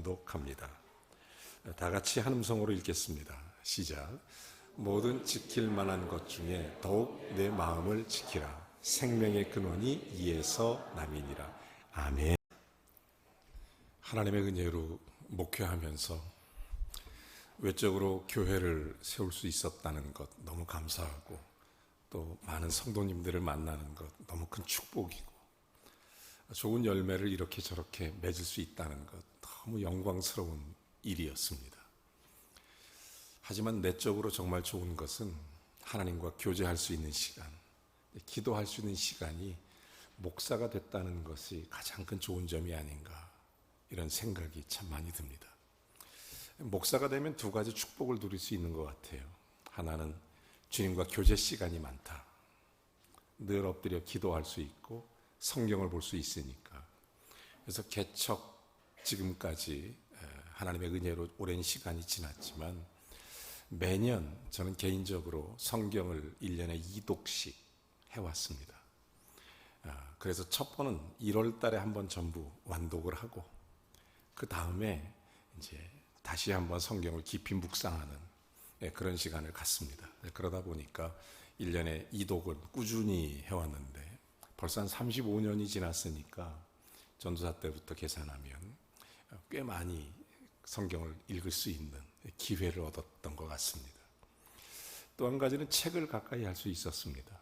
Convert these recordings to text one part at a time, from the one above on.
봉독합니다. 다 같이 한 음성으로 읽겠습니다. 시작. 모든 지킬 만한 것 중에 더욱 내 마음을 지키라. 생명의 근원이 이에서 남이니라. 아멘. 하나님의 은혜로 목회하면서 외적으로 교회를 세울 수 있었다는 것 너무 감사하고, 또 많은 성도님들을 만나는 것 너무 큰 축복이고, 좋은 열매를 이렇게 저렇게 맺을 수 있다는 것 너무 영광스러운 일이었습니다. 하지만 내적으로 정말 좋은 것은 하나님과 교제할 수 있는 시간, 기도할 수 있는 시간이 목사가 됐다는 것이 가장 큰 좋은 점이 아닌가, 이런 생각이 참 많이 듭니다. 목사가 되면 두 가지 축복을 누릴 수 있는 것 같아요. 하나는 주님과 교제 시간이 많다. 늘 엎드려 기도할 수 있고 성경을 볼 수 있으니까. 그래서 개척 지금까지 하나님의 은혜로 오랜 시간이 지났지만 매년 저는 개인적으로 성경을 1년에 2독씩 해왔습니다. 그래서 첫 번은 1월 달에 한번 전부 완독을 하고, 그 다음에 이제 다시 한번 성경을 깊이 묵상하는 그런 시간을 갖습니다. 그러다 보니까 1년에 2독을 꾸준히 해왔는데 벌써 한 35년이 지났으니까 전도사 때부터 계산하면 꽤 많이 성경을 읽을 수 있는 기회를 얻었던 것 같습니다. 또 한 가지는 책을 가까이 할 수 있었습니다.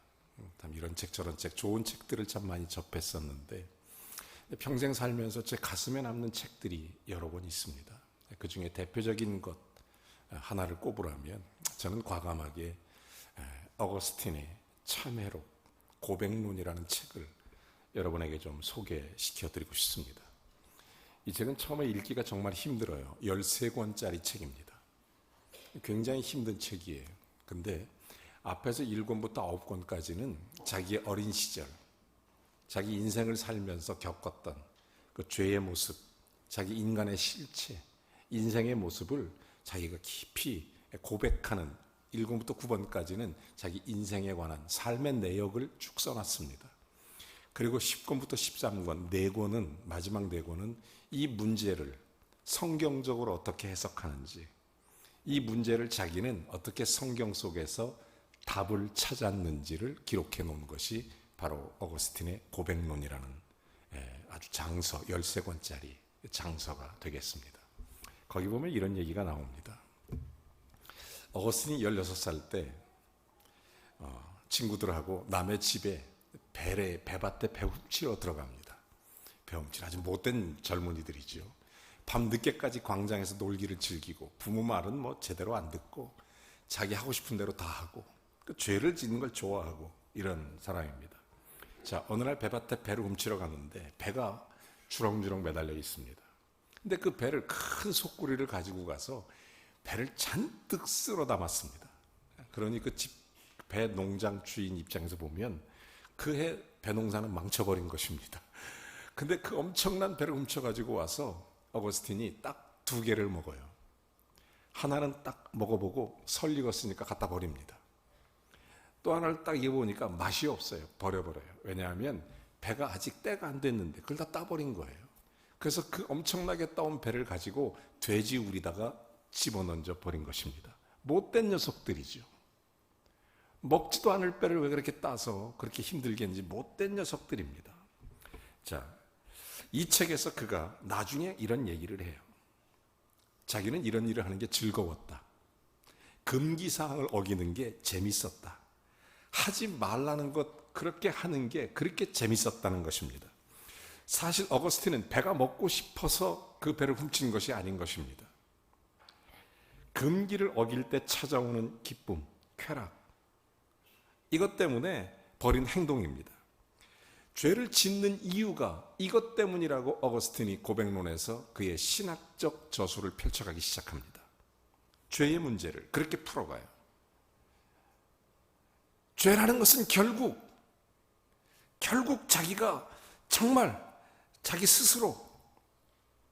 참 이런 책 저런 책 좋은 책들을 참 많이 접했었는데 평생 살면서 제 가슴에 남는 책들이 여러 권 있습니다. 그 중에 대표적인 것 하나를 꼽으라면 저는 과감하게 어거스틴의 참회록 고백론이라는 책을 여러분에게 좀 소개시켜드리고 싶습니다. 이 책은 처음에 읽기가 정말 힘들어요. 13권짜리 책입니다. 굉장히 힘든 책이에요. 근데 앞에서 1권부터 9권까지는 자기의 어린 시절, 자기 인생을 살면서 겪었던 그 죄의 모습, 자기 인간의 실체, 인생의 모습을 자기가 깊이 고백하는, 1권부터 9권까지는 자기 인생에 관한 삶의 내역을 쭉 써놨습니다. 그리고 10권부터 13권, 4권은, 마지막 4권은 이 문제를 성경적으로 어떻게 해석하는지, 이 문제를 자기는 어떻게 성경 속에서 답을 찾았는지를 기록해 놓은 것이 바로 어거스틴의 고백론이라는 아주 장서, 13권짜리 장서가 되겠습니다. 거기 보면 이런 얘기가 나옵니다. 어거스틴이 16살 때 친구들하고 남의 집에 배밭에 배 훔치러 들어갑니다. 배 훔치러, 아주 못된 젊은이들이죠. 밤 늦게까지 광장에서 놀기를 즐기고 부모 말은 뭐 제대로 안 듣고 자기 하고 싶은 대로 다 하고 그 죄를 짓는 걸 좋아하고 이런 사람입니다. 자, 어느 날 배밭에 배를 훔치러 갔는데 배가 주렁주렁 매달려 있습니다. 근데 그 배를, 큰 속구리를 가지고 가서 배를 잔뜩 쓸어 담았습니다. 그러니 그 집 배 농장 주인 입장에서 보면 그 해 배 농사는 망쳐버린 것입니다. 근데 그 엄청난 배를 훔쳐가지고 와서 어거스틴이 딱 2개를 먹어요. 하나는 딱 먹어보고 설 익었으니까 갖다 버립니다. 또 하나를 딱 입어보니까 맛이 없어요. 버려버려요. 왜냐하면 배가 아직 때가 안 됐는데 그걸 다 따버린 거예요. 그래서 그 엄청나게 따온 배를 가지고 돼지 우리다가 집어넣어 버린 것입니다. 못된 녀석들이죠. 먹지도 않을 배를 왜 그렇게 따서 그렇게 힘들게 했는지 못된 녀석들입니다. 자, 이 책에서 그가 나중에 이런 얘기를 해요. 자기는 이런 일을 하는 게 즐거웠다. 금기사항을 어기는 게 재밌었다. 하지 말라는 것, 그렇게 하는 게 그렇게 재밌었다는 것입니다. 사실 어거스틴은 배가 먹고 싶어서 그 배를 훔친 것이 아닌 것입니다. 금기를 어길 때 찾아오는 기쁨, 쾌락, 이것 때문에 벌인 행동입니다. 죄를 짓는 이유가 이것 때문이라고 어거스틴이 고백론에서 그의 신학적 저술을 펼쳐가기 시작합니다. 죄의 문제를 그렇게 풀어가요. 죄라는 것은 결국 자기가 정말 자기 스스로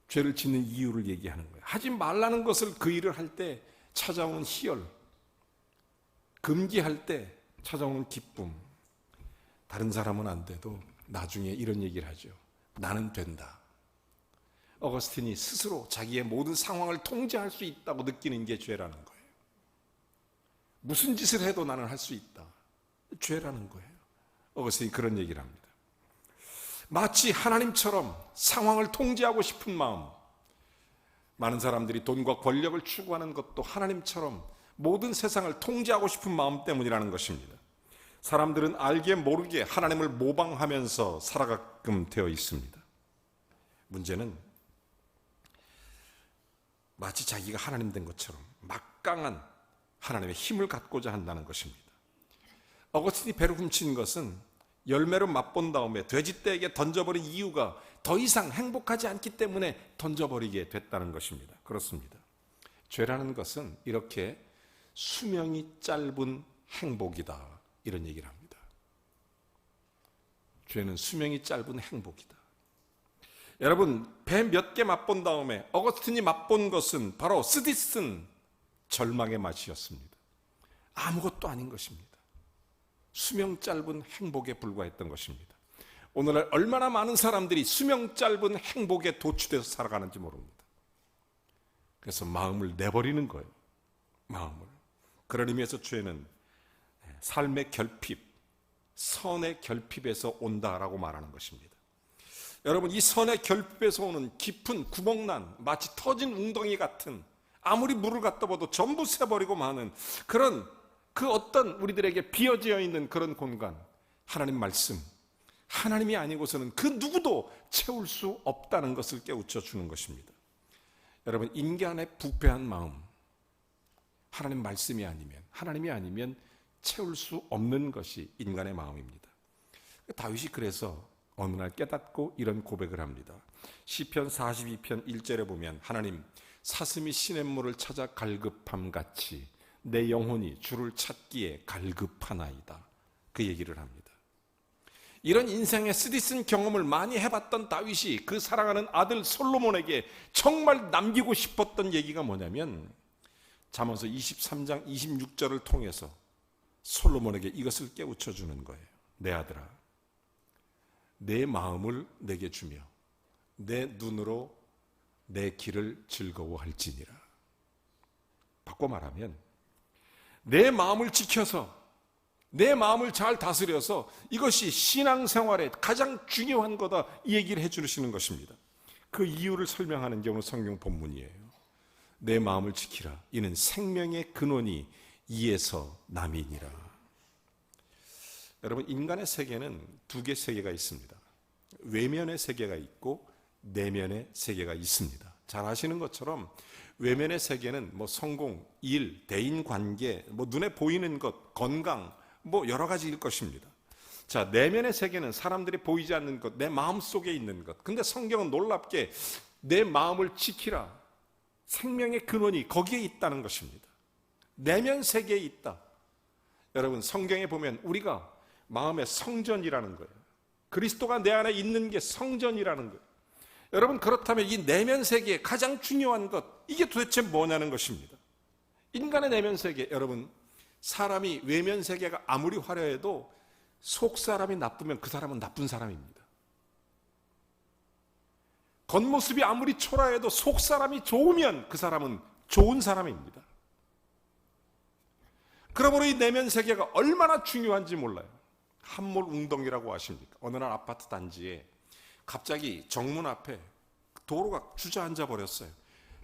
죄를 짓는 이유를 얘기하는 거예요. 하지 말라는 것을 그 일을 할 때 찾아오는 희열, 금기할 때 찾아오는 기쁨, 다른 사람은 안 돼도 나중에 이런 얘기를 하죠. 나는 된다. 어거스틴이 스스로 자기의 모든 상황을 통제할 수 있다고 느끼는 게 죄라는 거예요. 무슨 짓을 해도 나는 할 수 있다. 죄라는 거예요. 어거스틴이 그런 얘기를 합니다. 마치 하나님처럼 상황을 통제하고 싶은 마음, 많은 사람들이 돈과 권력을 추구하는 것도 하나님처럼 모든 세상을 통제하고 싶은 마음 때문이라는 것입니다. 사람들은 알게 모르게 하나님을 모방하면서 살아가끔 되어 있습니다. 문제는 마치 자기가 하나님 된 것처럼 막강한 하나님의 힘을 갖고자 한다는 것입니다. 어거스틴이 배를 훔친 것은 열매로 맛본 다음에 돼지떼에게 던져버린 이유가 더 이상 행복하지 않기 때문에 던져버리게 됐다는 것입니다. 그렇습니다. 죄라는 것은 이렇게 수명이 짧은 행복이다, 이런 얘기를 합니다. 죄는 수명이 짧은 행복이다. 여러분, 배 몇 개 맛본 다음에 어거스틴이 맛본 것은 바로 쓰디쓴 절망의 맛이었습니다. 아무것도 아닌 것입니다. 수명 짧은 행복에 불과했던 것입니다. 오늘날 얼마나 많은 사람들이 수명 짧은 행복에 도취돼서 살아가는지 모릅니다. 그래서 마음을 내버리는 거예요. 마음을. 그런 의미에서 죄는 삶의 결핍, 선의 결핍에서 온다라고 말하는 것입니다. 여러분, 이 선의 결핍에서 오는 깊은 구멍난, 마치 터진 웅덩이 같은, 아무리 물을 갖다 봐도 전부 새버리고 마는 그런 그 어떤 우리들에게 비어져 있는 그런 공간, 하나님 말씀, 하나님이 아니고서는 그 누구도 채울 수 없다는 것을 깨우쳐 주는 것입니다. 여러분, 인간의 부패한 마음, 하나님 말씀이 아니면, 하나님이 아니면 채울 수 없는 것이 인간의 마음입니다. 다윗이 그래서 어느 날 깨닫고 이런 고백을 합니다. 시편 42편 1절에 보면, 하나님, 사슴이 시냇물을 찾아 갈급함같이 내 영혼이 주를 찾기에 갈급하나이다. 그 얘기를 합니다. 이런 인생의 쓰디쓴 경험을 많이 해봤던 다윗이 그 사랑하는 아들 솔로몬에게 정말 남기고 싶었던 얘기가 뭐냐면, 잠언서 23장 26절을 통해서 솔로몬에게 이것을 깨우쳐 주는 거예요. 내 아들아, 내 마음을 내게 주며 내 눈으로 내 길을 즐거워할지니라. 바꿔 말하면, 내 마음을 지켜서, 내 마음을 잘 다스려서 이것이 신앙생활의 가장 중요한 거다, 이 얘기를 해주시는 것입니다. 그 이유를 설명하는 게 오늘 성경 본문이에요. 내 마음을 지키라. 이는 생명의 근원이 이에서 남이니라. 여러분, 인간의 세계는 두 개의 세계가 있습니다. 외면의 세계가 있고 내면의 세계가 있습니다. 잘 아시는 것처럼 외면의 세계는 뭐 성공, 일, 대인관계, 뭐 눈에 보이는 것, 건강, 뭐 여러 가지일 것입니다. 자, 내면의 세계는 사람들이 보이지 않는 것, 내 마음 속에 있는 것. 근데 성경은 놀랍게 내 마음을 지키라. 생명의 근원이 거기에 있다는 것입니다. 내면 세계에 있다. 여러분, 성경에 보면 우리가 마음의 성전이라는 거예요. 그리스도가 내 안에 있는 게 성전이라는 거예요. 여러분, 그렇다면 이 내면 세계의 가장 중요한 것, 이게 도대체 뭐냐는 것입니다. 인간의 내면 세계, 여러분, 사람이 외면 세계가 아무리 화려해도 속 사람이 나쁘면 그 사람은 나쁜 사람입니다. 겉모습이 아무리 초라해도 속 사람이 좋으면 그 사람은 좋은 사람입니다. 그러므로 이 내면 세계가 얼마나 중요한지 몰라요. 함몰 웅덩이라고 아십니까? 어느 날 아파트 단지에 갑자기 정문 앞에 도로가 주저앉아 버렸어요.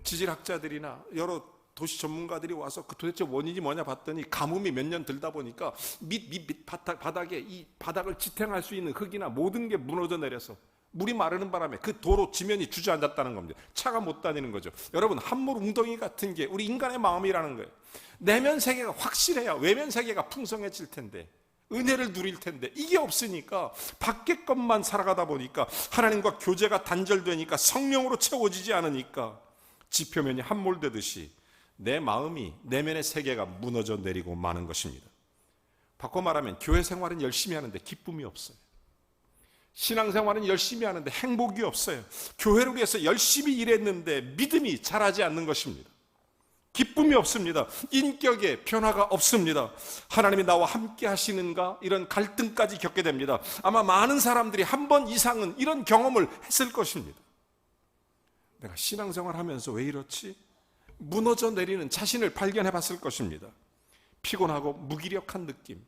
지질학자들이나 여러 도시 전문가들이 와서 그 도대체 원인이 뭐냐 봤더니, 가뭄이 몇 년 들다 보니까 밑 바닥에 이 바닥을 지탱할 수 있는 흙이나 모든 게 무너져 내려서 물이 마르는 바람에 그 도로 지면이 주저앉았다는 겁니다. 차가 못 다니는 거죠. 여러분, 함몰 웅덩이 같은 게 우리 인간의 마음이라는 거예요. 내면 세계가 확실해야 외면 세계가 풍성해질 텐데, 은혜를 누릴 텐데, 이게 없으니까 밖의 것만 살아가다 보니까 하나님과 교제가 단절되니까 성령으로 채워지지 않으니까 지표면이 함몰되듯이 내 마음이, 내면의 세계가 무너져 내리고 마는 것입니다. 바꿔 말하면 교회 생활은 열심히 하는데 기쁨이 없어요. 신앙생활은 열심히 하는데 행복이 없어요. 교회를 위해서 열심히 일했는데 믿음이 자라지 않는 것입니다. 기쁨이 없습니다. 인격에 변화가 없습니다. 하나님이 나와 함께 하시는가? 이런 갈등까지 겪게 됩니다. 아마 많은 사람들이 한 번 이상은 이런 경험을 했을 것입니다. 내가 신앙생활 하면서 왜 이렇지? 무너져 내리는 자신을 발견해 봤을 것입니다. 피곤하고 무기력한 느낌,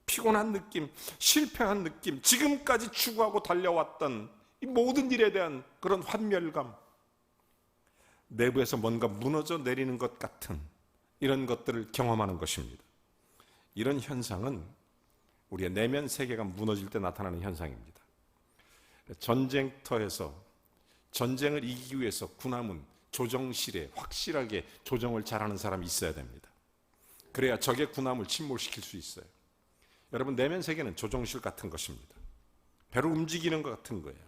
피곤한 느낌, 실패한 느낌, 지금까지 추구하고 달려왔던 이 모든 일에 대한 그런 환멸감, 내부에서 뭔가 무너져 내리는 것 같은 이런 것들을 경험하는 것입니다. 이런 현상은 우리의 내면 세계가 무너질 때 나타나는 현상입니다. 전쟁터에서 전쟁을 이기기 위해서 군함은 조정실에 확실하게 조정을 잘하는 사람이 있어야 됩니다. 그래야 적의 군함을 침몰시킬 수 있어요. 여러분, 내면 세계는 조정실 같은 것입니다. 배로 움직이는 것 같은 거예요.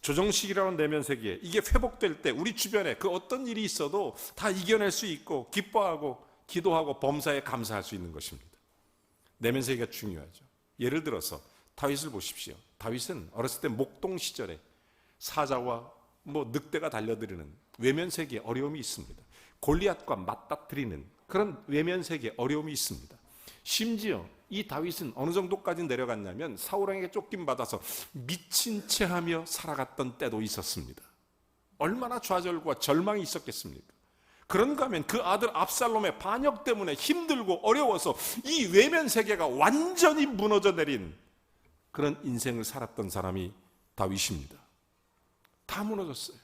조정식이라는 내면 세계, 이게 회복될 때 우리 주변에 그 어떤 일이 있어도 다 이겨낼 수 있고 기뻐하고 기도하고 범사에 감사할 수 있는 것입니다. 내면 세계가 중요하죠. 예를 들어서 다윗을 보십시오. 다윗은 어렸을 때 목동 시절에 사자와 늑대가 달려들이는 외면 세계에 어려움이 있습니다. 골리앗과 맞닥뜨리는 그런 외면 세계에 어려움이 있습니다. 심지어 이 다윗은 어느 정도까지 내려갔냐면 사울왕에게 쫓김받아서 미친 채 하며 살아갔던 때도 있었습니다. 얼마나 좌절과 절망이 있었겠습니까? 그런가 하면 그 아들 압살롬의 반역 때문에 힘들고 어려워서 이 외면 세계가 완전히 무너져 내린 그런 인생을 살았던 사람이 다윗입니다. 다 무너졌어요.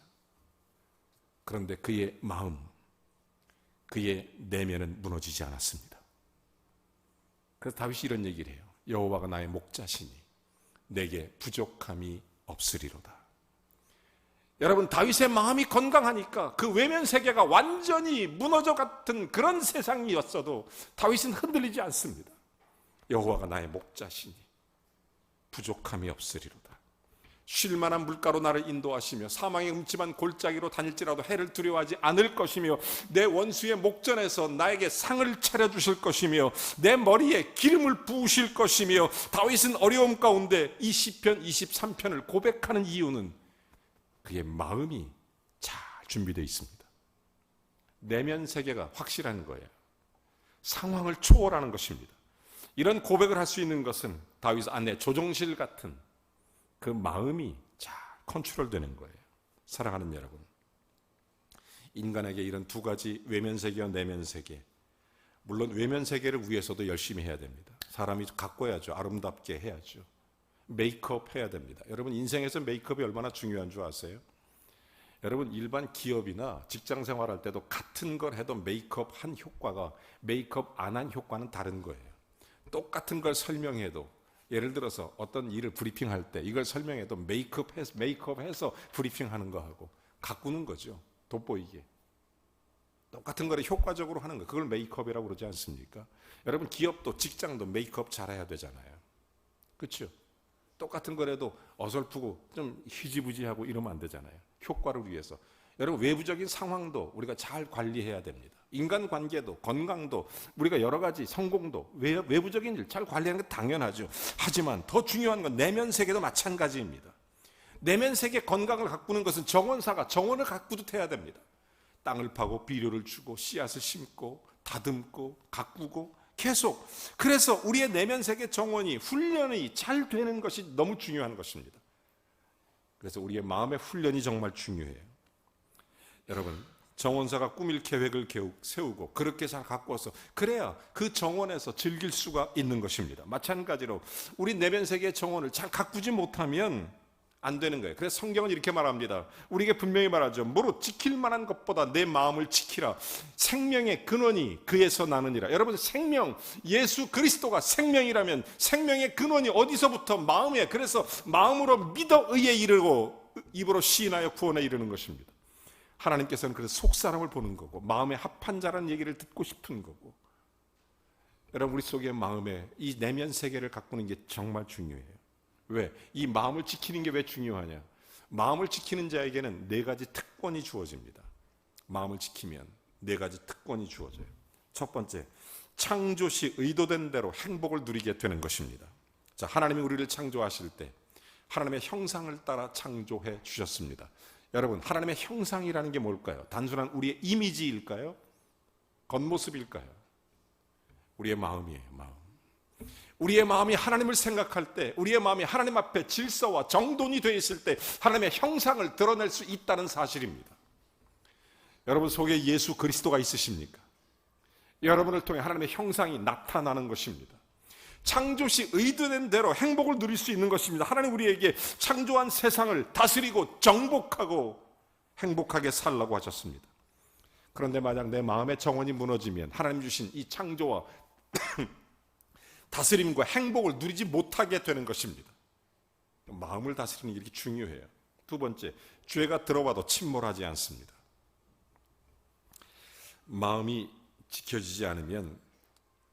그런데 그의 마음, 그의 내면은 무너지지 않았습니다. 그래서 다윗이 이런 얘기를 해요. 여호와가 나의 목자시니 내게 부족함이 없으리로다. 여러분, 다윗의 마음이 건강하니까 그 외면 세계가 완전히 무너져 같은 그런 세상이었어도 다윗은 흔들리지 않습니다. 여호와가 나의 목자시니 부족함이 없으리로다. 쉴만한 물가로 나를 인도하시며 사망의 음침한 골짜기로 다닐지라도 해를 두려워하지 않을 것이며 내 원수의 목전에서 나에게 상을 차려주실 것이며 내 머리에 기름을 부으실 것이며. 다윗은 어려움 가운데 이 시편 23편을 고백하는 이유는 그의 마음이 잘 준비되어 있습니다. 내면 세계가 확실한 거예요. 상황을 초월하는 것입니다. 이런 고백을 할 수 있는 것은 다윗 안에 조정실 같은 그 마음이 잘 컨트롤되는 거예요. 사랑하는 여러분, 인간에게 이런 두 가지 외면 세계와 내면 세계, 물론 외면 세계를 위해서도 열심히 해야 됩니다. 사람이 가꿔야죠. 아름답게 해야죠. 메이크업 해야 됩니다. 여러분, 인생에서 메이크업이 얼마나 중요한 줄 아세요? 여러분, 일반 기업이나 직장 생활할 때도 같은 걸 해도 메이크업 한 효과가 메이크업 안 한 효과는 다른 거예요. 똑같은 걸 설명해도, 예를 들어서 어떤 일을 브리핑할 때 이걸 설명해도 메이크업해서 브리핑하는 거하고 가꾸는 거죠. 돋보이게. 똑같은 거를 효과적으로 하는 거, 그걸 메이크업이라고 그러지 않습니까? 여러분, 기업도 직장도 메이크업 잘해야 되잖아요. 그렇죠? 똑같은 거라도 어설프고 좀 희지부지하고 이러면 안 되잖아요. 효과를 위해서. 여러분, 외부적인 상황도 우리가 잘 관리해야 됩니다. 인간관계도, 건강도, 우리가 여러 가지 성공도, 외부적인 일 잘 관리하는 게 당연하죠. 하지만 더 중요한 건 내면 세계도 마찬가지입니다. 내면 세계 건강을 가꾸는 것은 정원사가 정원을 가꾸듯 해야 됩니다. 땅을 파고 비료를 주고 씨앗을 심고 다듬고 가꾸고 계속. 그래서 우리의 내면 세계 정원이 훈련이 잘 되는 것이 너무 중요한 것입니다. 그래서 우리의 마음의 훈련이 정말 중요해요. 여러분, 정원사가 꾸밀 계획을 세우고 그렇게 잘 가꾸어서 그래야 그 정원에서 즐길 수가 있는 것입니다. 마찬가지로 우리 내면 세계의 정원을 잘 가꾸지 못하면 안 되는 거예요. 그래서 성경은 이렇게 말합니다. 우리에게 분명히 말하죠. 무릇 지킬 만한 것보다 내 마음을 지키라. 생명의 근원이 그에서 나느니라. 여러분, 생명, 예수 그리스도가 생명이라면 생명의 근원이 어디서부터? 마음에. 그래서 마음으로 믿어 의에 이르고 입으로 시인하여 구원에 이르는 것입니다. 하나님께서는 그래서 속사람을 보는 거고 마음에 합한 자라는 얘기를 듣고 싶은 거고. 여러분, 우리 속의 마음에 이 내면 세계를 가꾸는 게 정말 중요해요. 왜? 이 마음을 지키는 게 왜 중요하냐? 마음을 지키는 자에게는 네 가지 특권이 주어집니다. 마음을 지키면 네 가지 특권이 주어져요. 첫 번째, 창조시 의도된 대로 행복을 누리게 되는 것입니다. 자, 하나님이 우리를 창조하실 때 하나님의 형상을 따라 창조해 주셨습니다. 여러분, 하나님의 형상이라는 게 뭘까요? 단순한 우리의 이미지일까요? 겉모습일까요? 우리의 마음이에요. 마음. 우리의 마음이 하나님을 생각할 때, 우리의 마음이 하나님 앞에 질서와 정돈이 되어 있을 때 하나님의 형상을 드러낼 수 있다는 사실입니다. 여러분 속에 예수 그리스도가 있으십니까? 여러분을 통해 하나님의 형상이 나타나는 것입니다. 창조시 의도된 대로 행복을 누릴 수 있는 것입니다. 하나님 우리에게 창조한 세상을 다스리고 정복하고 행복하게 살라고 하셨습니다. 그런데 만약 내 마음의 정원이 무너지면 하나님 주신 이 창조와 다스림과 행복을 누리지 못하게 되는 것입니다. 마음을 다스리는 게 이렇게 중요해요. 두 번째, 죄가 들어와도 침몰하지 않습니다. 마음이 지켜지지 않으면,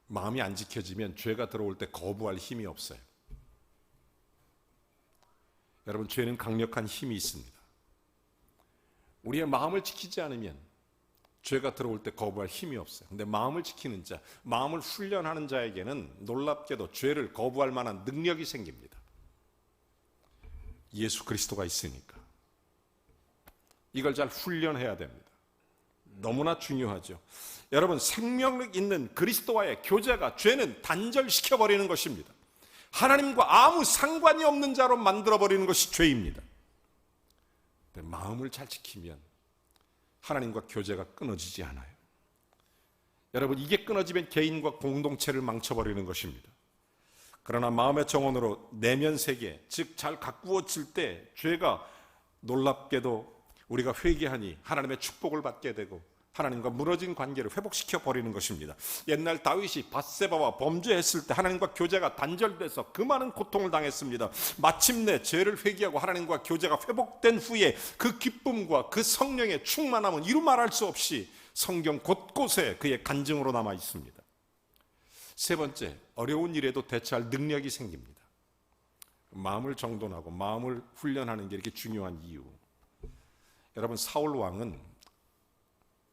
마음이 안 지켜지면 죄가 들어올 때 거부할 힘이 없어요. 여러분, 죄는 강력한 힘이 있습니다. 우리의 마음을 지키지 않으면 죄가 들어올 때 거부할 힘이 없어요. 근데 마음을 지키는 자, 마음을 훈련하는 자에게는 놀랍게도 죄를 거부할 만한 능력이 생깁니다. 예수 그리스도가 있으니까. 이걸 잘 훈련해야 됩니다. 너무나 중요하죠. 여러분, 생명력 있는 그리스도와의 교제가 죄는 단절시켜버리는 것입니다. 하나님과 아무 상관이 없는 자로 만들어버리는 것이 죄입니다. 근데 마음을 잘 지키면 하나님과 교제가 끊어지지 않아요. 여러분, 이게 끊어지면 개인과 공동체를 망쳐버리는 것입니다. 그러나 마음의 정원으로 내면 세계, 즉 잘 가꾸어질 때 죄가 놀랍게도 우리가 회개하니 하나님의 축복을 받게 되고 하나님과 무너진 관계를 회복시켜 버리는 것입니다. 옛날 다윗이 밧세바와 범죄했을 때 하나님과 교제가 단절돼서 그 많은 고통을 당했습니다. 마침내 죄를 회개하고 하나님과 교제가 회복된 후에 그 기쁨과 그 성령의 충만함은 이루 말할 수 없이 성경 곳곳에 그의 간증으로 남아 있습니다. 세 번째, 어려운 일에도 대처할 능력이 생깁니다. 마음을 정돈하고 마음을 훈련하는 게 이렇게 중요한 이유. 여러분, 사울 왕은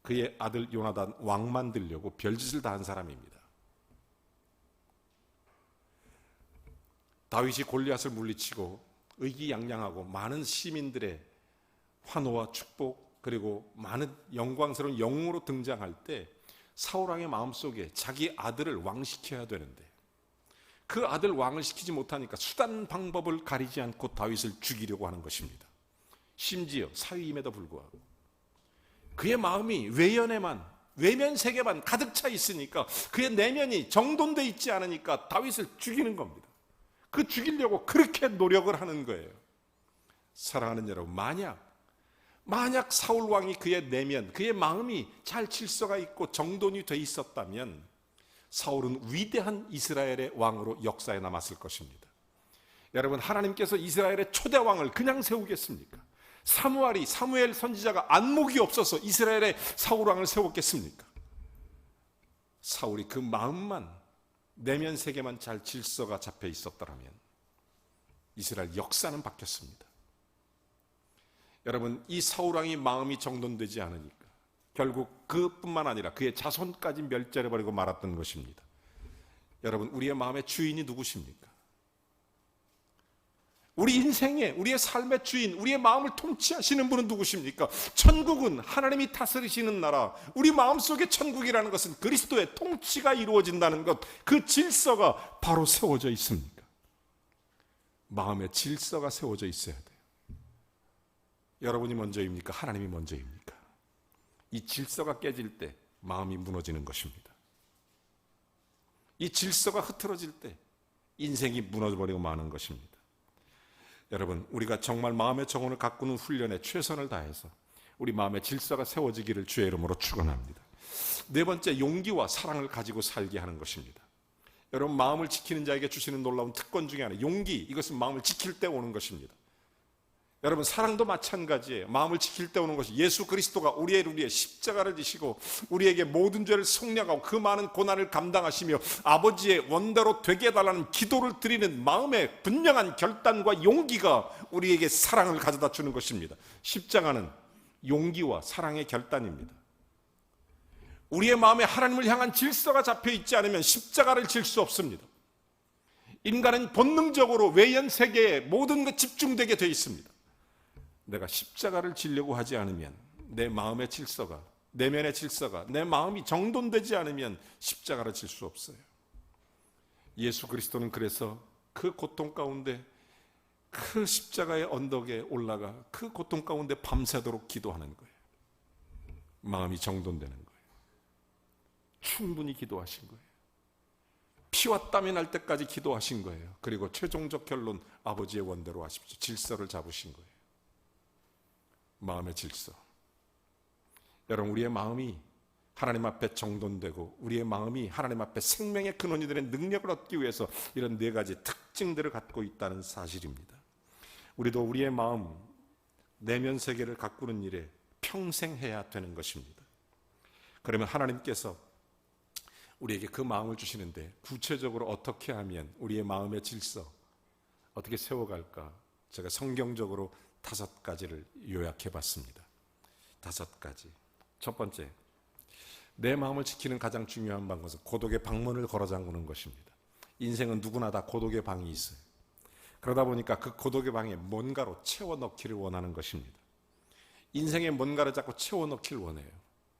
그의 아들 요나단 왕 만들려고 별짓을 다 한 사람입니다. 다윗이 골리앗을 물리치고 의기양양하고 많은 시민들의 환호와 축복 그리고 많은 영광스러운 영웅으로 등장할 때 사울 왕의 마음속에 자기 아들을 왕시켜야 되는데 그 아들 왕을 시키지 못하니까 수단 방법을 가리지 않고 다윗을 죽이려고 하는 것입니다. 심지어 사위임에도 불구하고 그의 마음이 외면 세계만 가득 차 있으니까 그의 내면이 정돈되어 있지 않으니까 다윗을 죽이는 겁니다. 그 죽이려고 그렇게 노력을 하는 거예요. 사랑하는 여러분, 만약 사울 왕이 그의 내면, 그의 마음이 잘 질서가 있고 정돈이 돼 있었다면 사울은 위대한 이스라엘의 왕으로 역사에 남았을 것입니다. 여러분, 하나님께서 이스라엘의 초대 왕을 그냥 세우겠습니까? 사무엘 선지자가 안목이 없어서 이스라엘의 사울 왕을 세웠겠습니까? 사울이 그 마음만, 내면 세계만 잘 질서가 잡혀 있었더라면 이스라엘 역사는 바뀌었습니다. 여러분, 이 사울 왕이 마음이 정돈되지 않으니까 결국 그뿐만 아니라 그의 자손까지 멸절해버리고 말았던 것입니다. 여러분, 우리의 마음의 주인이 누구십니까? 우리 인생의, 우리의 삶의 주인, 우리의 마음을 통치하시는 분은 누구십니까? 천국은 하나님이 다스리시는 나라, 우리 마음속의 천국이라는 것은 그리스도의 통치가 이루어진다는 것, 그 질서가 바로 세워져 있습니까? 마음의 질서가 세워져 있어야 돼요. 여러분이 먼저입니까? 하나님이 먼저입니까? 이 질서가 깨질 때 마음이 무너지는 것입니다. 이 질서가 흐트러질 때 인생이 무너져버리고 마는 것입니다. 여러분, 우리가 정말 마음의 정원을 가꾸는 훈련에 최선을 다해서 우리 마음의 질서가 세워지기를 주의 이름으로 축원합니다. 네 번째, 용기와 사랑을 가지고 살게 하는 것입니다. 여러분, 마음을 지키는 자에게 주시는 놀라운 특권 중에 하나, 용기, 이것은 마음을 지킬 때 오는 것입니다. 여러분, 사랑도 마찬가지예요. 마음을 지킬 때 오는 것이 예수 그리스도가 우리의 십자가를 지시고 우리에게 모든 죄를 속량하고 그 많은 고난을 감당하시며 아버지의 원대로 되게 해달라는 기도를 드리는 마음의 분명한 결단과 용기가 우리에게 사랑을 가져다 주는 것입니다. 십자가는 용기와 사랑의 결단입니다. 우리의 마음에 하나님을 향한 질서가 잡혀 있지 않으면 십자가를 질 수 없습니다. 인간은 본능적으로 외연 세계에 모든 것 집중되게 되어 있습니다. 내가 십자가를 지려고 하지 않으면 내 마음의 질서가, 내면의 질서가, 내 마음이 정돈되지 않으면 십자가를 질 수 없어요. 예수 그리스도는 그래서 그 고통 가운데 그 십자가의 언덕에 올라가 그 고통 가운데 밤새도록 기도하는 거예요. 마음이 정돈되는 거예요. 충분히 기도하신 거예요. 피와 땀이 날 때까지 기도하신 거예요. 그리고 최종적 결론, 아버지의 원대로 하십시오. 질서를 잡으신 거예요. 마음의 질서. 여러분, 우리의 마음이 하나님 앞에 정돈되고 우리의 마음이 하나님 앞에 생명의 근원이 되는 능력을 얻기 위해서 이런 네 가지 특징들을 갖고 있다는 사실입니다. 우리도 우리의 마음, 내면 세계를 가꾸는 일에 평생 해야 되는 것입니다. 그러면 하나님께서 우리에게 그 마음을 주시는데 구체적으로 어떻게 하면 우리의 마음의 질서 어떻게 세워갈까? 제가 성경적으로 5가지를 요약해 봤습니다. 5가지. 첫 번째, 내 마음을 지키는 가장 중요한 방법은 고독의 방문을 걸어 잠그는 것입니다. 인생은 누구나 다 고독의 방이 있어요. 그러다 보니까 그 고독의 방에 뭔가로 채워 넣기를 원하는 것입니다. 인생에 뭔가를 자꾸 채워 넣기를 원해요.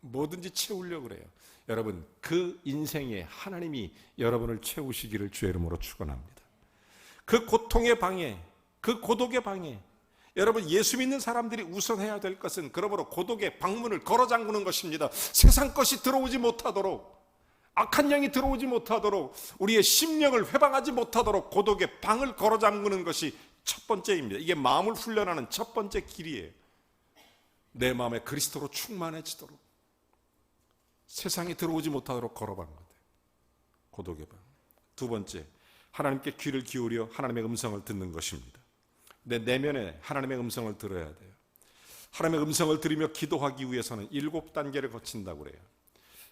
뭐든지 채우려고 그래요. 여러분, 그 인생에 하나님이 여러분을 채우시기를 주의 이름으로 축원합니다. 그 고통의 방에, 그 고독의 방에 여러분, 예수 믿는 사람들이 우선해야 될 것은 그러므로 고독의 방문을 걸어 잠그는 것입니다. 세상 것이 들어오지 못하도록, 악한 영이 들어오지 못하도록, 우리의 심령을 회방하지 못하도록 고독의 방을 걸어 잠그는 것이 첫 번째입니다. 이게 마음을 훈련하는 첫 번째 길이에요. 내 마음에 그리스도로 충만해지도록, 세상이 들어오지 못하도록 걸어간 것 같아요. 고독의 방. 두 번째, 하나님께 귀를 기울여 하나님의 음성을 듣는 것입니다. 내 내면에 하나님의 음성을 들어야 돼요. 하나님의 음성을 들으며 기도하기 위해서는 7단계를 거친다고 그래요.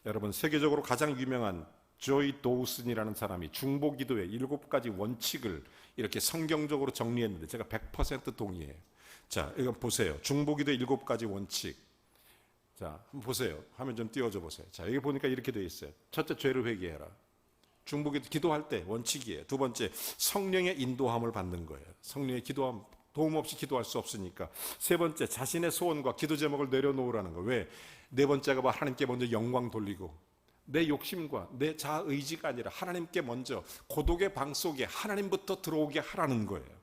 여러분, 세계적으로 가장 유명한 조이 도우슨이라는 사람이 중보기도의 7가지 원칙을 이렇게 성경적으로 정리했는데 제가 100% 동의해요. 자, 이거 보세요. 중보기도의 7가지 원칙. 자, 한번 보세요. 화면 좀 띄워줘 보세요. 자, 여기 보니까 이렇게 되어 있어요. 첫째, 죄를 회개해라. 중보기도 기도할 때 원칙이에요. 두 번째, 성령의 인도함을 받는 거예요. 성령의 기도함, 도움 없이 기도할 수 없으니까. 세 번째, 자신의 소원과 기도 제목을 내려놓으라는 거. 왜? 네 번째가 하나님께 먼저 영광 돌리고 내 욕심과 내 자아 의지가 아니라 하나님께 먼저 고독의 방 속에 하나님부터 들어오게 하라는 거예요.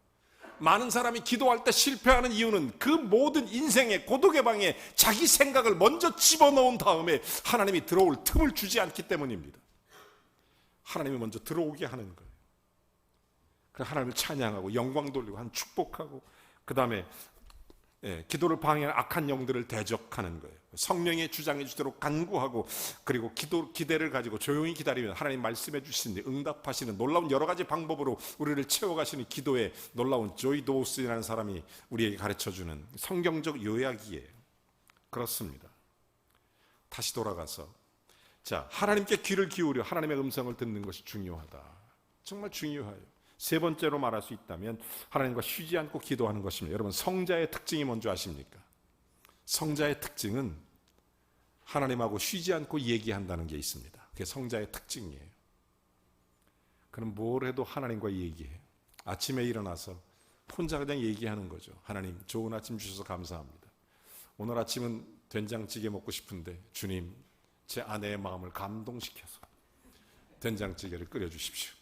많은 사람이 기도할 때 실패하는 이유는 그 모든 인생의 고독의 방에 자기 생각을 먼저 집어넣은 다음에 하나님이 들어올 틈을 주지 않기 때문입니다. 하나님이 먼저 들어오게 하는 거예요. 그래서 하나님을 찬양하고 영광 돌리고 한 축복하고 그 다음에 기도를 방해하는 악한 영들을 대적하는 거예요. 성령의 주장해 주도록 간구하고 그리고 기대를 가지고 조용히 기다리면 하나님 말씀해 주시는데 응답하시는 놀라운 여러 가지 방법으로 우리를 채워가시는 기도의 놀라운 조이 도우스라는 사람이 우리에게 가르쳐주는 성경적 요약이에요. 그렇습니다. 다시 돌아가서 자, 하나님께 귀를 기울여 하나님의 음성을 듣는 것이 중요하다. 정말 중요해요. 세 번째로 말할 수 있다면 하나님과 쉬지 않고 기도하는 것입니다. 여러분, 성자의 특징이 뭔지 아십니까? 성자의 특징은 하나님하고 쉬지 않고 얘기한다는 게 있습니다. 그게 성자의 특징이에요. 그럼 뭘 해도 하나님과 얘기해요. 아침에 일어나서 혼자 그냥 얘기하는 거죠. 하나님, 좋은 아침 주셔서 감사합니다. 오늘 아침은 된장찌개 먹고 싶은데 주님, 제 아내의 마음을 감동시켜서 된장찌개를 끓여주십시오.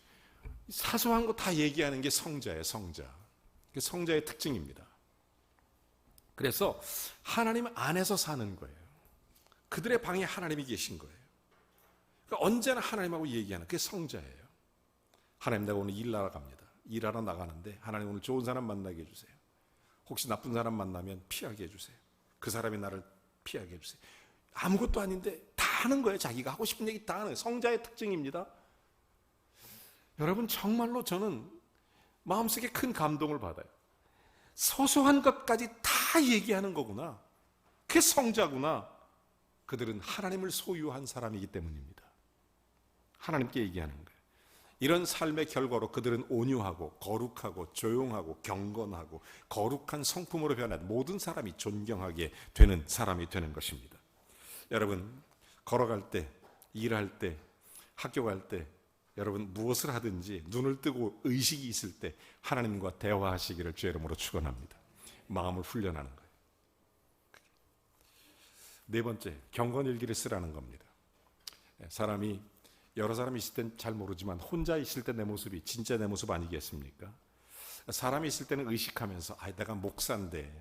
사소한 거 다 얘기하는 게 성자예요. 성자. 그게 성자의 특징입니다. 그래서 하나님 안에서 사는 거예요. 그들의 방에 하나님이 계신 거예요. 그러니까 언제나 하나님하고 얘기하는 그게 성자예요. 하나님, 내가 오늘 일하러 갑니다. 일하러 나가는데 하나님, 오늘 좋은 사람 만나게 해주세요. 혹시 나쁜 사람 만나면 피하게 해주세요. 그 사람이 나를 피하게 해주세요. 아무것도 아닌데 다 하는 거예요. 자기가 하고 싶은 얘기 다 하는 거예요. 성자의 특징입니다. 여러분, 정말로 저는 마음속에 큰 감동을 받아요. 소소한 것까지 다 얘기하는 거구나. 그게 성자구나. 그들은 하나님을 소유한 사람이기 때문입니다. 하나님께 얘기하는 거예요. 이런 삶의 결과로 그들은 온유하고 거룩하고 조용하고 경건하고 거룩한 성품으로 변한 모든 사람이 존경하게 되는 사람이 되는 것입니다. 여러분, 걸어갈 때, 일할 때, 학교 갈 때, 여러분 무엇을 하든지 눈을 뜨고 의식이 있을 때 하나님과 대화하시기를 주의 이름으로 축원합니다. 마음을 훈련하는 거예요. 네 번째, 경건일기를 쓰라는 겁니다. 사람이 여러 사람이 있을 땐 잘 모르지만 혼자 있을 때 내 모습이 진짜 내 모습 아니겠습니까? 사람이 있을 때는 의식하면서 내가 목사인데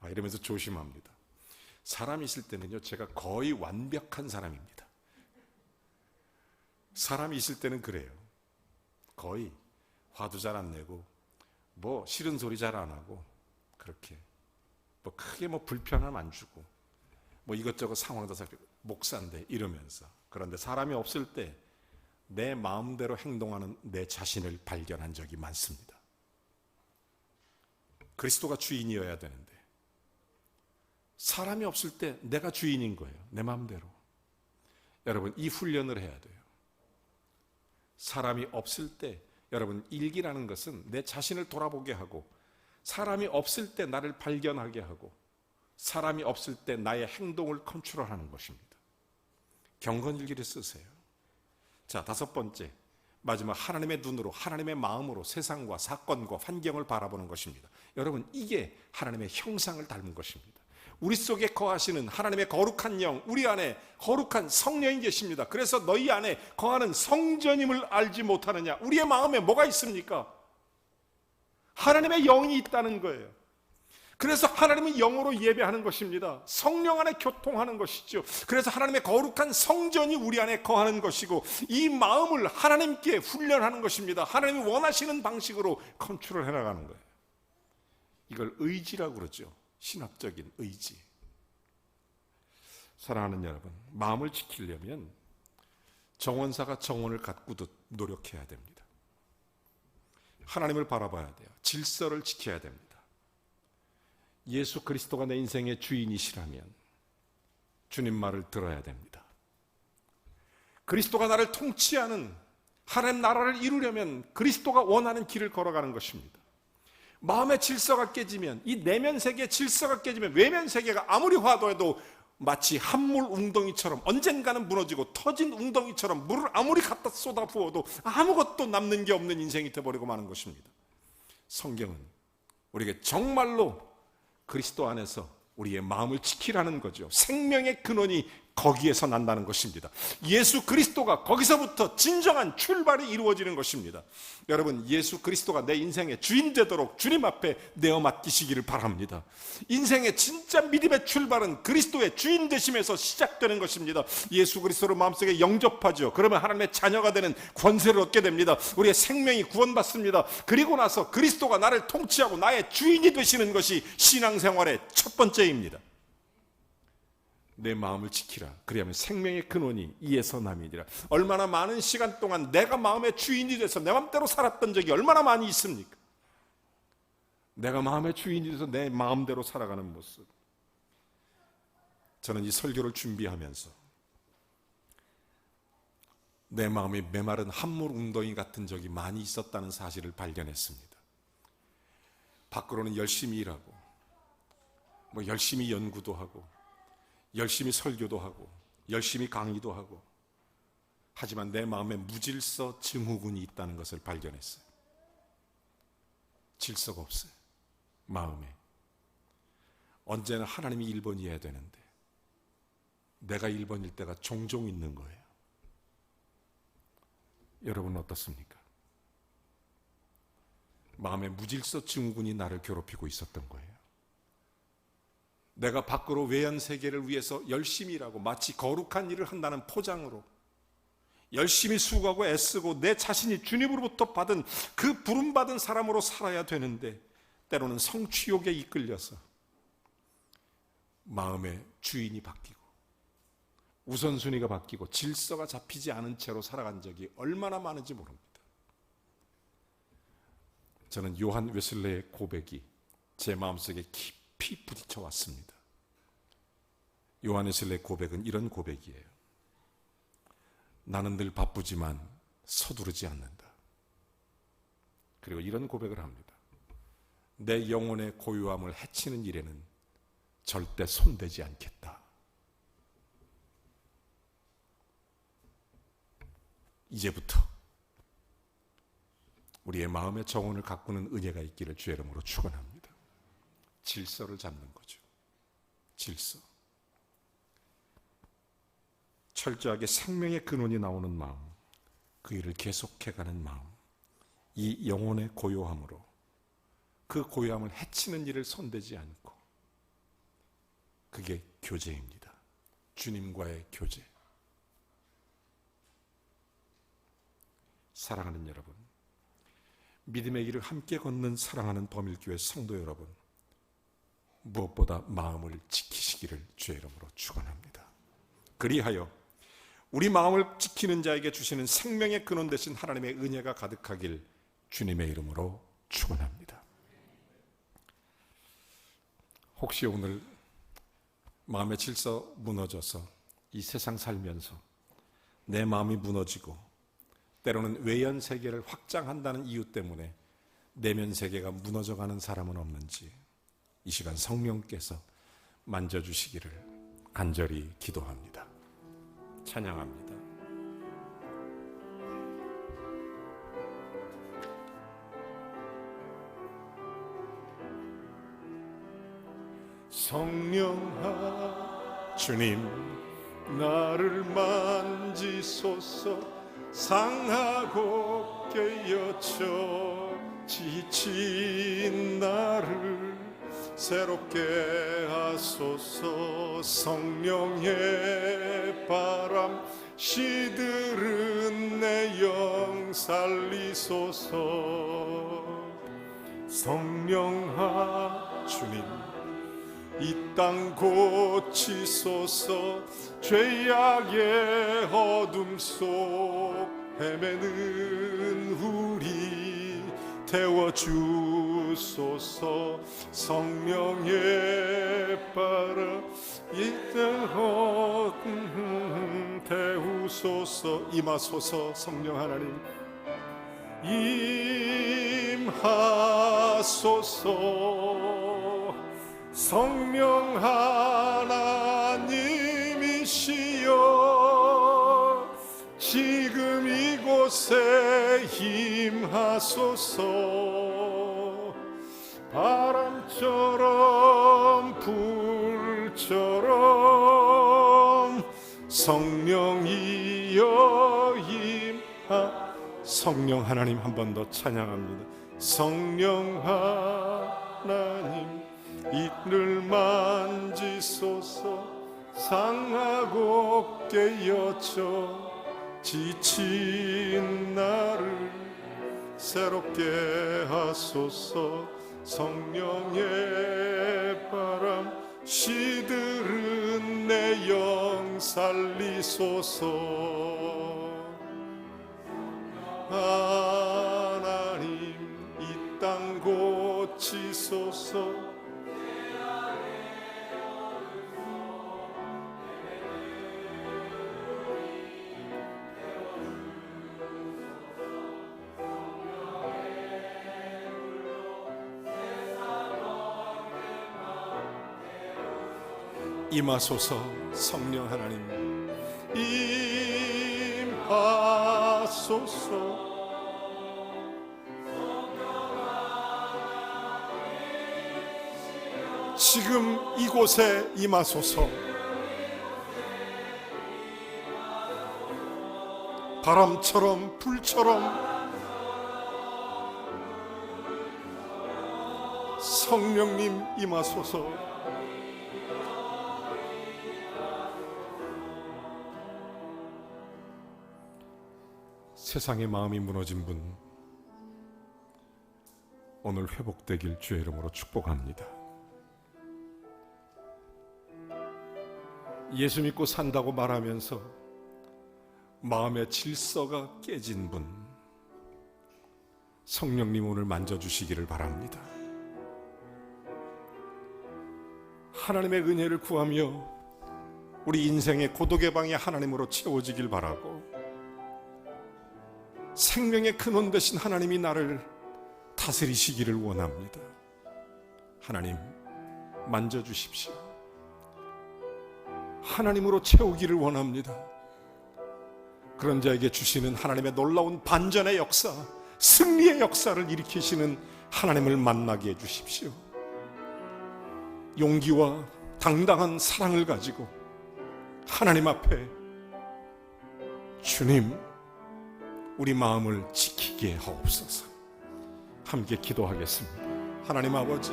이러면서 조심합니다. 사람이 있을 때는요, 제가 거의 완벽한 사람입니다. 사람이 있을 때는 그래요. 거의 화도 잘 안 내고, 뭐 싫은 소리 잘 안 하고, 그렇게 뭐 크게 뭐 불편함 안 주고, 뭐 이것저것 상황도 살피고, 목사인데 이러면서. 그런데 사람이 없을 때 내 마음대로 행동하는 내 자신을 발견한 적이 많습니다. 그리스도가 주인이어야 되는데 사람이 없을 때 내가 주인인 거예요. 내 마음대로. 여러분, 이 훈련을 해야 돼요. 사람이 없을 때, 여러분, 일기라는 것은 내 자신을 돌아보게 하고, 사람이 없을 때 나를 발견하게 하고, 사람이 없을 때 나의 행동을 컨트롤하는 것입니다. 경건일기를 쓰세요. 자, 5번째, 마지막, 하나님의 눈으로, 하나님의 마음으로 세상과 사건과 환경을 바라보는 것입니다. 여러분, 이게 하나님의 형상을 닮은 것입니다. 우리 속에 거하시는 하나님의 거룩한 영, 우리 안에 거룩한 성령이 계십니다. 그래서 너희 안에 거하는 성전임을 알지 못하느냐? 우리의 마음에 뭐가 있습니까? 하나님의 영이 있다는 거예요. 그래서 하나님의 영으로 예배하는 것입니다. 성령 안에 교통하는 것이죠. 그래서 하나님의 거룩한 성전이 우리 안에 거하는 것이고, 이 마음을 하나님께 훈련하는 것입니다. 하나님이 원하시는 방식으로 컨트롤해 나가는 거예요. 이걸 의지라고 그러죠. 신학적인 의지. 사랑하는 여러분, 마음을 지키려면 정원사가 정원을 가꾸듯 노력해야 됩니다. 하나님을 바라봐야 돼요. 질서를 지켜야 됩니다. 예수 그리스도가 내 인생의 주인이시라면 주님 말을 들어야 됩니다. 그리스도가 나를 통치하는 하나님 나라를 이루려면 그리스도가 원하는 길을 걸어가는 것입니다. 마음의 질서가 깨지면, 이 내면 세계의 질서가 깨지면 외면 세계가 아무리 화도해도 마치 한물 웅덩이처럼 언젠가는 무너지고, 터진 웅덩이처럼 물을 아무리 갖다 쏟아 부어도 아무것도 남는 게 없는 인생이 되어버리고 마는 것입니다. 성경은 우리에게 정말로 그리스도 안에서 우리의 마음을 지키라는 거죠. 생명의 근원이 거기에서 난다는 것입니다. 예수 그리스도가 거기서부터 진정한 출발이 이루어지는 것입니다. 여러분, 예수 그리스도가 내 인생의 주인 되도록 주님 앞에 내어 맡기시기를 바랍니다. 인생의 진짜 믿음의 출발은 그리스도의 주인 되심에서 시작되는 것입니다. 예수 그리스도를 마음속에 영접하죠. 그러면 하나님의 자녀가 되는 권세를 얻게 됩니다. 우리의 생명이 구원받습니다. 그리고 나서 그리스도가 나를 통치하고 나의 주인이 되시는 것이 신앙생활의 첫 번째입니다. 내 마음을 지키라. 그리하면 생명의 근원이 이에서 남이니라. 얼마나 많은 시간 동안 내가 마음의 주인이 돼서 내 마음대로 살았던 적이 얼마나 많이 있습니까? 내가 마음의 주인이 돼서 내 마음대로 살아가는 모습. 저는 이 설교를 준비하면서 내 마음이 메마른 한물 웅덩이 같은 적이 많이 있었다는 사실을 발견했습니다. 밖으로는 열심히 일하고, 뭐 열심히 연구도 하고, 열심히 설교도 하고, 열심히 강의도 하고, 하지만 내 마음에 무질서 증후군이 있다는 것을 발견했어요. 질서가 없어요. 마음에. 언제나 하나님이 1번이어야 되는데 내가 1번일 때가 종종 있는 거예요. 여러분은 어떻습니까? 마음에 무질서 증후군이 나를 괴롭히고 있었던 거예요. 내가 밖으로 외연 세계를 위해서 열심히 일하고 마치 거룩한 일을 한다는 포장으로 열심히 수고하고 애쓰고 내 자신이 주님으로부터 받은 그 부름받은 사람으로 살아야 되는데, 때로는 성취욕에 이끌려서 마음의 주인이 바뀌고 우선순위가 바뀌고 질서가 잡히지 않은 채로 살아간 적이 얼마나 많은지 모릅니다. 저는 요한 웨슬레의 고백이 제 마음속에 깊이 부딪혀 왔습니다. 요한 웨슬레의 고백은 이런 고백이에요. 나는 늘 바쁘지만 서두르지 않는다. 그리고 이런 고백을 합니다. 내 영혼의 고요함을 해치는 일에는 절대 손대지 않겠다. 이제부터 우리의 마음의 정원을 가꾸는 은혜가 있기를 주의 이름으로 축원합니다. 질서를 잡는 거죠. 질서. 철저하게 생명의 근원이 나오는 마음, 그 일을 계속해가는 마음, 이 영혼의 고요함으로 그 고요함을 해치는 일을 손대지 않고, 그게 교제입니다. 주님과의 교제. 사랑하는 여러분, 믿음의 길을 함께 걷는 사랑하는 범일교회 성도 여러분, 무엇보다 마음을 지키시기를 주의 이름으로 축원합니다. 그리하여 우리 마음을 지키는 자에게 주시는 생명의 근원 되신 하나님의 은혜가 가득하길 주님의 이름으로 축원합니다. 혹시 오늘 마음의 질서 무너져서 이 세상 살면서 내 마음이 무너지고 때로는 외연 세계를 확장한다는 이유 때문에 내면 세계가 무너져가는 사람은 없는지 이 시간 성령께서 만져주시기를 간절히 기도합니다. 찬양합니다. 성령아 주님 나를 만지소서. 상하고 깨어져 지친 나를 새롭게 하소서. 성령의 바람 시들은 내 영 살리소서. 성령아 주님 이 땅 고치소서. 죄악의 어둠 속 헤매는 우리 태워주소서. 성령의 바람 이 땅 태우소서. 임하소서. 성령 하나님 임하소서. 성령 하나님이시여 지금 이곳에 임하소서. 바람처럼 불처럼 성령이여 임하. 성령 하나님 한 번 더 찬양합니다. 성령 하나님 이를 만지소서. 상하고 깨어져 지친 나를 새롭게 하소서. 성령의 바람 시들은 내 영 살리소서. 하나님 이 땅 고치소서. 임하소서. 성령 하나님 임하소서. 지금 이곳에 임하소서. 바람처럼 불처럼 성령님 임하소서. 세상의 마음이 무너진 분 오늘 회복되길 주의 이름으로 축복합니다. 예수 믿고 산다고 말하면서 마음의 질서가 깨진 분 성령님 오늘 만져주시기를 바랍니다. 하나님의 은혜를 구하며 우리 인생의 고독의 방이 하나님으로 채워지길 바라고 생명의 근원 되신 하나님이 나를 다스리시기를 원합니다. 하나님 만져주십시오. 하나님으로 채우기를 원합니다. 그런 자에게 주시는 하나님의 놀라운 반전의 역사, 승리의 역사를 일으키시는 하나님을 만나게 해주십시오. 용기와 당당한 사랑을 가지고 하나님 앞에 주님 우리 마음을 지키게 하옵소서. 함께 기도하겠습니다. 하나님 아버지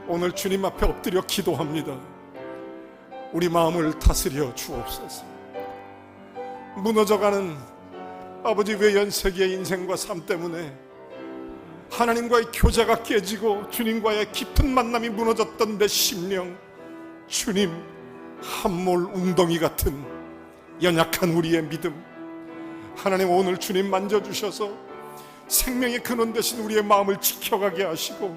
오늘 주님 앞에 엎드려 기도합니다. 우리 마음을 다스려 주옵소서. 무너져가는 아버지 외연세기의 인생과 삶 때문에 하나님과의 교제가 깨지고 주님과의 깊은 만남이 무너졌던 내 심령, 주님, 함몰 웅덩이 같은 연약한 우리의 믿음, 하나님 오늘 주님 만져주셔서 생명의 근원 되신 우리의 마음을 지켜가게 하시고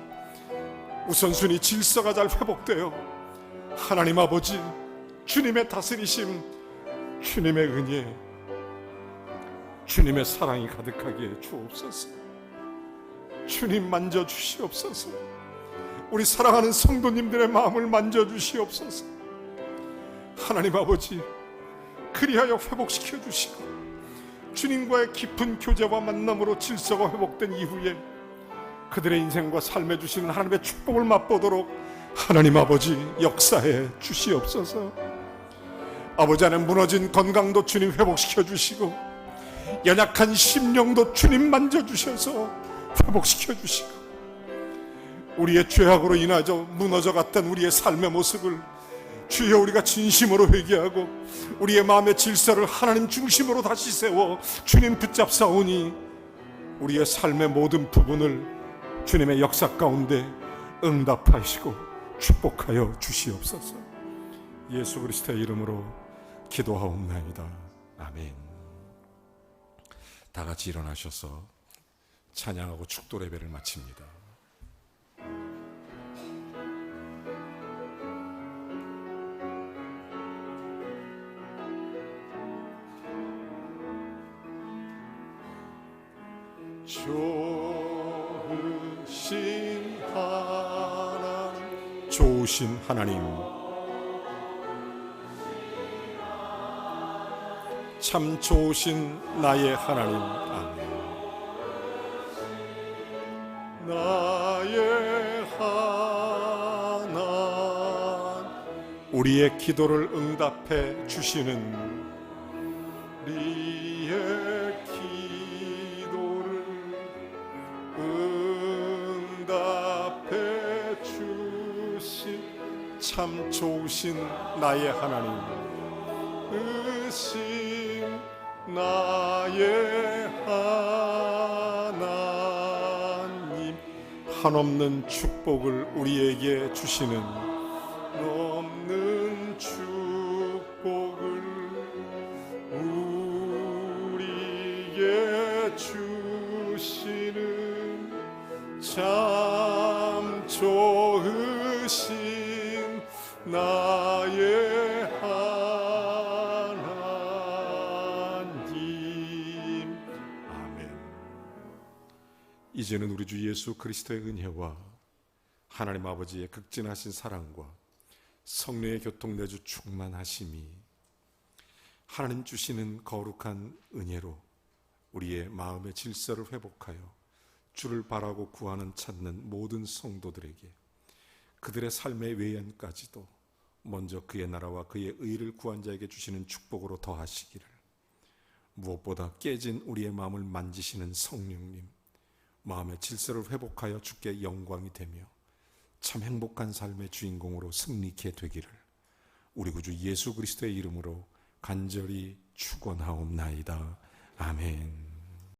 우선순위 질서가 잘 회복되어 하나님 아버지 주님의 다스리심, 주님의 은혜, 주님의 사랑이 가득하게 해 주옵소서. 주님 만져주시옵소서. 우리 사랑하는 성도님들의 마음을 만져주시옵소서. 하나님 아버지 그리하여 회복시켜 주시고 주님과의 깊은 교제와 만남으로 질서가 회복된 이후에 그들의 인생과 삶에 주시는 하나님의 축복을 맛보도록 하나님 아버지 역사해 주시옵소서. 아버지 안에 무너진 건강도 주님 회복시켜 주시고 연약한 심령도 주님 만져주셔서 회복시켜 주시고 우리의 죄악으로 인하여 무너져 갔던 우리의 삶의 모습을 주여 우리가 진심으로 회개하고 우리의 마음의 질서를 하나님 중심으로 다시 세워 주님 붙잡사오니 우리의 삶의 모든 부분을 주님의 역사 가운데 응답하시고 축복하여 주시옵소서. 예수 그리스도의 이름으로 기도하옵나이다. 아멘. 다 같이 일어나셔서 찬양하고 축도 예배를 마칩니다. 좋으신 하나님, 참 좋으신 나의 하나님, 아멘. 나의 하나님, 우리의 기도를 응답해 주시는 우리의 기도를 응답해 주신 참 좋으신 나의 하나님, 으신 나의 하나님, 한없는 축복을 우리에게 주시는 넘는 축복을 우리에게 주시는 참 좋으신 나의 하나님, 아멘. 이제는 우리 주 예수 그리스도의 은혜와 하나님 아버지의 극진하신 사랑과 성령의 교통내주 충만하심이 하나님 주시는 거룩한 은혜로 우리의 마음의 질서를 회복하여 주를 바라고 구하는 찾는 모든 성도들에게 그들의 삶의 외연까지도 먼저 그의 나라와 그의 의를 구한 자에게 주시는 축복으로 더하시기를, 무엇보다 깨진 우리의 마음을 만지시는 성령님, 마음의 질서를 회복하여 주께 영광이 되며 참 행복한 삶의 주인공으로 승리케 되기를 우리 구주 예수 그리스도의 이름으로 간절히 축원하옵나이다. 아멘.